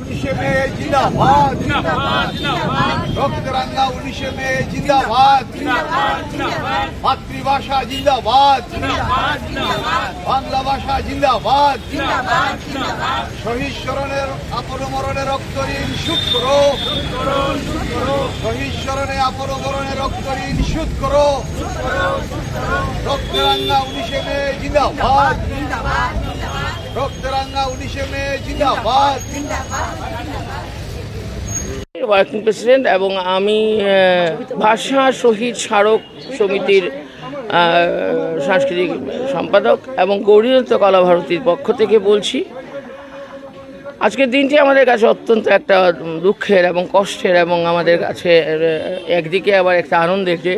19 মে जिंदाबाद রক্তরাঙ্গা 19 মে जिंदाबाद মাতৃভাষা जिंदाबाद বাংলা ভাষা जिंदाबाद শহীদ স্মরণের আপন মরণে রক্ত ঋণ শোধ করো শহীদ স্মরণে আপন মরণে রক্ত ঋণ শোধ করো রক্তরাঙ্গা 19 মে जिंदाबाद রক্তরাঙ্গা 19 মে जिंदाबाद ওয়ার্কিং প্রেসিডেন্ট এবং আমি ভাষা শহীদ স্মারক সমিতির সাংস্কৃতিক সম্পাদক এবং গৌরীদত্ত কলা ভারতীর পক্ষ থেকে বলছি, আজকের দিনটি আমাদের কাছে অত্যন্ত একটা দুঃখের এবং কষ্টের এবং আমাদের কাছে একদিকে আবার একটা আনন্দের যে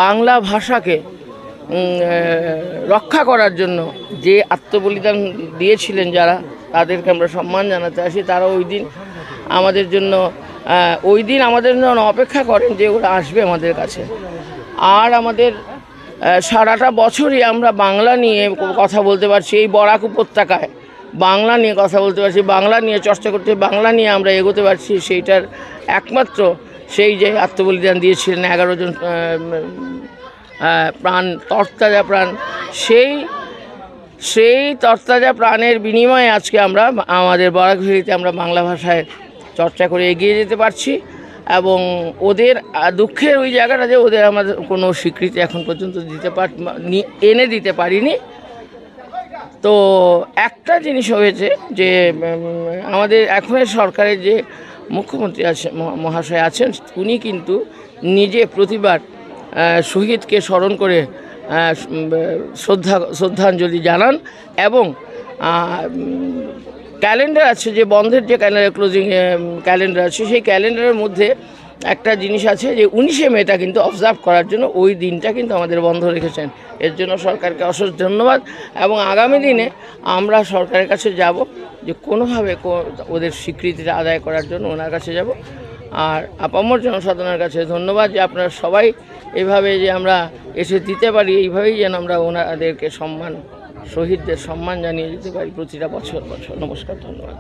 বাংলা ভাষাকে রক্ষা করার জন্য যে আত্মবলিদান দিয়েছিলেন যারা, তাদেরকে আমরা সম্মান জানাতে আসি। তারা ওই দিন আমাদের জন্য অপেক্ষা করেন যে ওরা আসবে আমাদের কাছে। আর আমাদের সারাটা বছরই আমরা বাংলা নিয়ে কথা বলতে পারছি, এই বরাক উপত্যকায় বাংলা নিয়ে কথা বলতে পারছি, বাংলা নিয়ে চর্চা করতে, বাংলা নিয়ে আমরা এগোতে পারছি। সেইটার একমাত্র সেই যে আত্মবলিদান দিয়েছিলেন 11 জন প্রাণ, তরতাজা প্রাণ, সেই তরতাজা প্রাণের বিনিময়ে আজকে আমরা আমাদের বরাক ভ্যালিতে আমরা বাংলা ভাষায় চর্চা করে এগিয়ে যেতে পারছি। এবং ওদের দুঃখের ওই জায়গাটা যে ওদের আমাদের কোনো স্বীকৃতি এখন পর্যন্ত এনে দিতে পারিনি। তো একটা জিনিস হয়েছে যে আমাদের এখনের সরকারের যে মুখ্যমন্ত্রী আছে মহাশয় আছেন, উনি কিন্তু নিজে প্রতিবার শহীদকে স্মরণ করে শ্রদ্ধাঞ্জলি জানান। এবং ক্যালেন্ডার আছে, যে বন্ধের যে ক্যালেন্ডার, ক্লোজিং ক্যালেন্ডার আছে, সেই ক্যালেন্ডারের মধ্যে একটা জিনিস আছে যে 19 মেটা কিন্তু অবজার্ভ করার জন্য ওই দিনটা কিন্তু আমাদের বন্ধ রেখেছেন। এর জন্য সরকারকে অশেষ ধন্যবাদ। এবং আগামী দিনে আমরা সরকারের কাছে যাব যে কোনোভাবে ওদের স্বীকৃতিটা আদায় করার জন্য ওনার কাছে যাব। আর আপামর জনসাধারণের কাছে ধন্যবাদ যে আপনারা সবাই এভাবে যে আমরা এসে দিতে পারি, এইভাবেই যেন আমরা ওনাদেরকে শহীদদের সম্মান জানিয়ে দিতে পারি প্রতিটা বছর। নমস্কার, ধন্যবাদ।